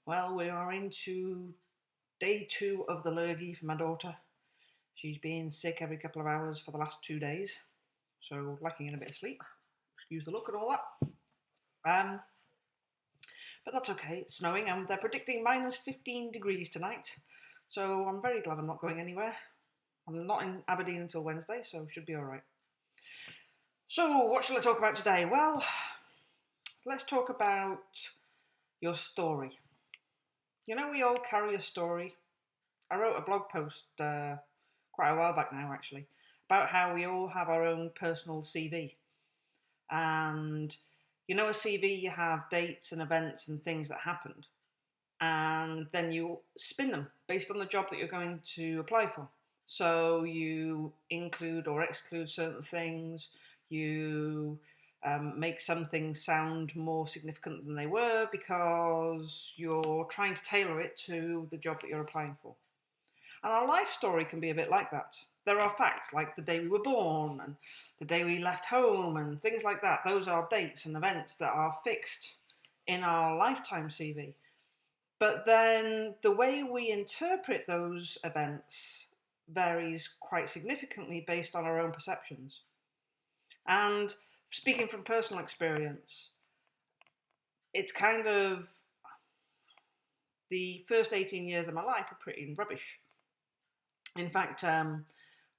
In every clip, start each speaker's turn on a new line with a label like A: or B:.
A: Well, we are into day 2 of the lurgy for my daughter. She's been sick every couple of hours for the last 2 days, so lacking in a bit of sleep. Excuse the look and all that. But that's okay, it's snowing and they're predicting minus 15 degrees tonight, so I'm very glad I'm not going anywhere. I'm not in Aberdeen until Wednesday, so should be alright. So, what shall I talk about today? Well, let's talk about your story. You know, we all carry a story. I wrote a blog post quite a while back now, actually, about how we all have our own personal CV. And you know, a CV, you have dates and events and things that happened, and then you spin them based on the job that you're going to apply for. So you include or exclude certain things, you make some things sound more significant than they were because you're trying to tailor it to the job that you're applying for. And our life story can be a bit like that. There are facts like the day we were born and the day we left home and things like that. Those are dates and events that are fixed in our lifetime CV. But then the way we interpret those events varies quite significantly based on our own perceptions. And speaking from personal experience, it's kind of the first 18 years of my life were pretty rubbish. In fact,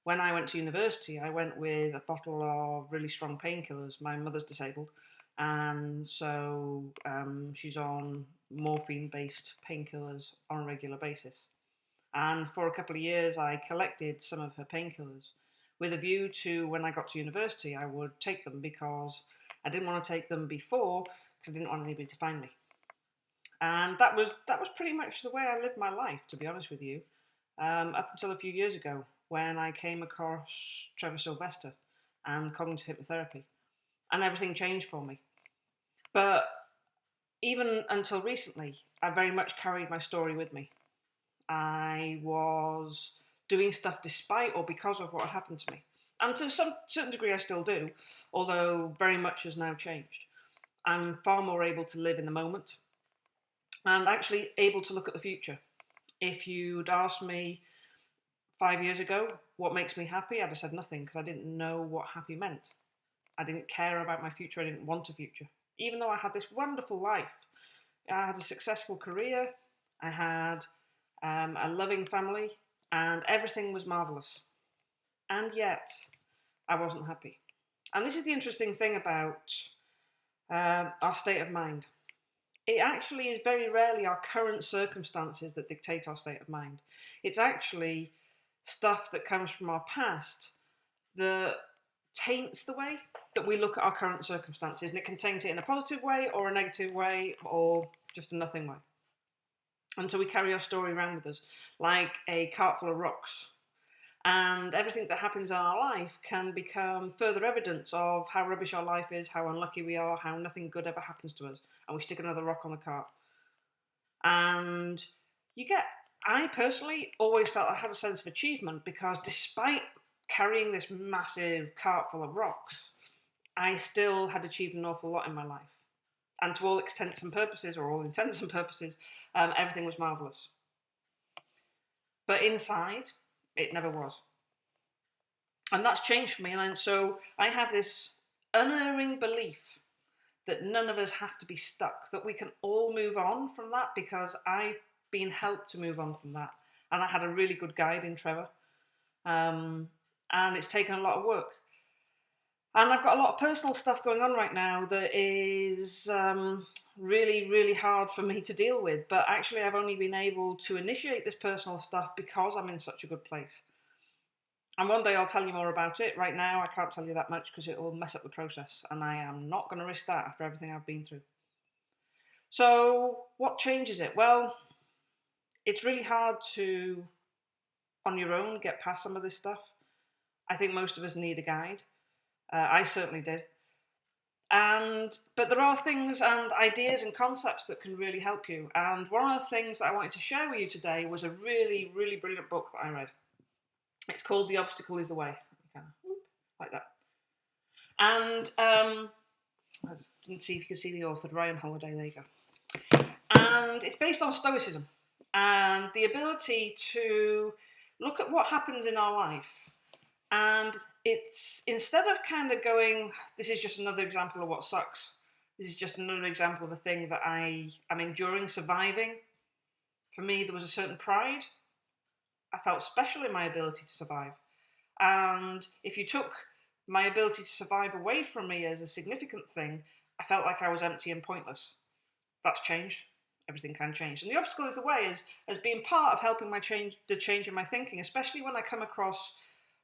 A: when I went to university, I went with a bottle of really strong painkillers. My mother's disabled, and so she's on morphine-based painkillers on a regular basis. And for a couple of years, I collected some of her painkillers with a view to when I got to university, I would take them because I didn't want to take them before because I didn't want anybody to find me. And that was pretty much the way I lived my life, to be honest with you. Up until a few years ago when I came across Trevor Sylvester and cognitive hypnotherapy, and everything changed for me. But even until recently, I very much carried my story with me. I was doing stuff despite or because of what had happened to me. And to some certain degree I still do, although very much has now changed. I'm far more able to live in the moment and actually able to look at the future. If you'd asked me 5 years ago what makes me happy, I'd have said nothing because I didn't know what happy meant. I didn't care about my future. I didn't want a future. Even though I had this wonderful life. I had a successful career. I had a loving family and everything was marvellous. And yet, I wasn't happy. And this is the interesting thing about our state of mind. It actually is very rarely our current circumstances that dictate our state of mind. It's actually stuff that comes from our past that taints the way that we look at our current circumstances, and it can taint it in a positive way or a negative way or just a nothing way. And so we carry our story around with us like a cart full of rocks. And everything that happens in our life can become further evidence of how rubbish our life is, how unlucky we are, how nothing good ever happens to us, and we stick another rock on the cart. And I personally always felt I had a sense of achievement because despite carrying this massive cart full of rocks, I still had achieved an awful lot in my life. And to all intents and purposes, everything was marvellous. But inside, it never was. And that's changed for me. And so I have this unerring belief that none of us have to be stuck, that we can all move on from that because I've been helped to move on from that. And I had a really good guide in Trevor. And it's taken a lot of work. And I've got a lot of personal stuff going on right now that is really, really hard for me to deal with. But actually, I've only been able to initiate this personal stuff because I'm in such a good place. And one day I'll tell you more about it. Right now, I can't tell you that much because it will mess up the process. And I am not going to risk that after everything I've been through. So what changes it? Well, it's really hard to, on your own, get past some of this stuff. I think most of us need a guide. I certainly did. But there are things and ideas and concepts that can really help you. And one of the things that I wanted to share with you today was a really, really brilliant book that I read. It's called The Obstacle is the Way. Like that. And I didn't see if you could see the author, Ryan Holiday, there you go. And it's based on stoicism and the ability to look at what happens in our life. And it's, instead of kind of going, this is just another example of what sucks, this is just another example of a thing that I am enduring, surviving. For me, there was a certain pride. I felt special in my ability to survive. And if you took my ability to survive away from me as a significant thing, I felt like I was empty and pointless. That's changed. Everything can change. And the obstacle is the way, as being part of helping the change in my thinking, especially when I come across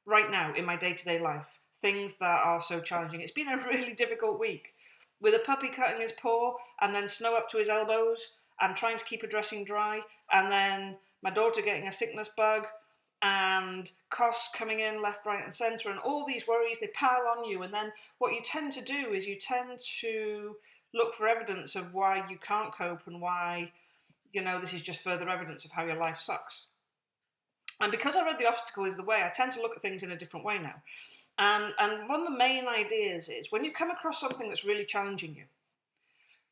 A: right now in my day-to-day life things that are so challenging. It's been a really difficult week with a puppy cutting his paw and then snow up to his elbows and trying to keep a dressing dry, and then my daughter getting a sickness bug and costs coming in left, right and centre, and all these worries, they pile on you. And then what you tend to do is you tend to look for evidence of why you can't cope and why, this is just further evidence of how your life sucks. And because I read The Obstacle is the Way, I tend to look at things in a different way now. And one of the main ideas is, when you come across something that's really challenging you,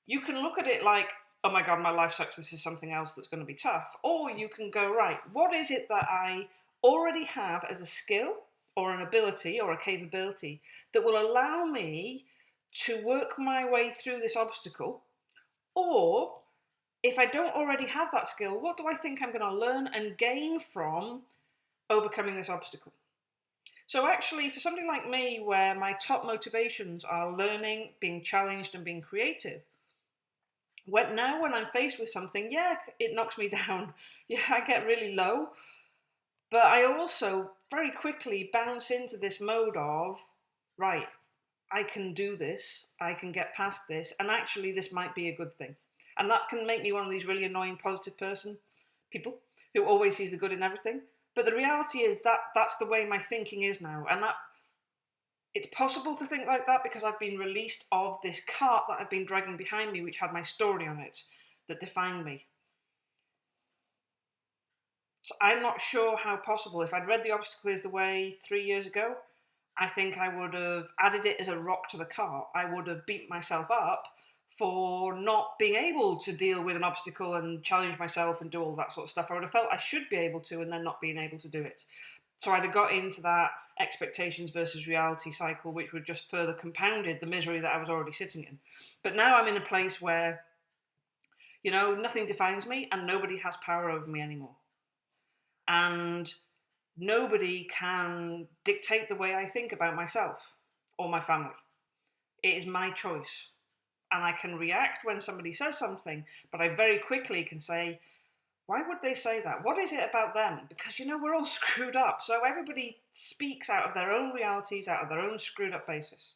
A: you can look at it like, oh my God, my life sucks, this is something else that's going to be tough. Or you can go, right, what is it that I already have as a skill or an ability or a capability that will allow me to work my way through this obstacle? Or if I don't already have that skill, what do I think I'm going to learn and gain from overcoming this obstacle? So actually, for somebody like me, where my top motivations are learning, being challenged and being creative, when I'm faced with something, yeah, it knocks me down. Yeah, I get really low. But I also very quickly bounce into this mode of, right, I can do this, I can get past this, and actually this might be a good thing. And that can make me one of these really annoying positive people who always sees the good in everything. But the reality is that that's the way my thinking is now. And that it's possible to think like that because I've been released of this cart that I've been dragging behind me, which had my story on it, that defined me. So I'm not sure how possible. If I'd read The Obstacle is the Way 3 years ago, I think I would have added it as a rock to the cart. I would have beat myself up for not being able to deal with an obstacle and challenge myself and do all that sort of stuff. I would have felt I should be able to and then not being able to do it. So I'd have got into that expectations versus reality cycle, which would just further compounded the misery that I was already sitting in. But now I'm in a place where, nothing defines me and nobody has power over me anymore. And nobody can dictate the way I think about myself or my family. It is my choice. And I can react when somebody says something, but I very quickly can say, why would they say that? What is it about them? Because, we're all screwed up. So everybody speaks out of their own realities, out of their own screwed up basis.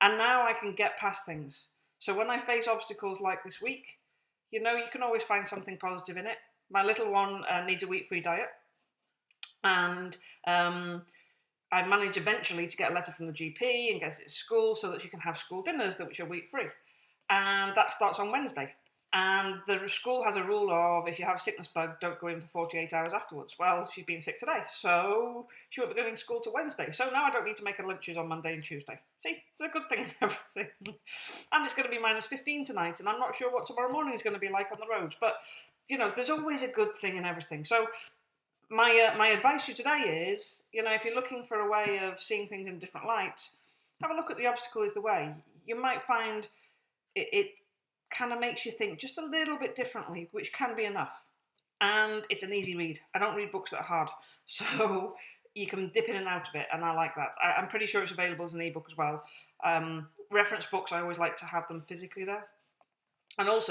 A: And now I can get past things. So when I face obstacles like this week, you can always find something positive in it. My little one needs a wheat-free diet. And I managed eventually to get a letter from the GP and get it to school so that she can have school dinners which are wheat-free. And that starts on Wednesday. And the school has a rule of, if you have a sickness bug, don't go in for 48 hours afterwards. Well, she's been sick today, so she won't be going to school till Wednesday. So now I don't need to make her lunches on Monday and Tuesday. See, it's a good thing and everything. And it's going to be -15 tonight, and I'm not sure what tomorrow morning is going to be like on the roads. But, there's always a good thing in everything. So my advice to you today is, if you're looking for a way of seeing things in a different light, have a look at The Obstacle is the Way. You might find it kind of makes you think just a little bit differently, which can be enough. And it's an easy read. I don't read books that are hard, so you can dip in and out of it, and I like that. I'm pretty sure it's available as an ebook as well. Reference books, I always like to have them physically there. And also,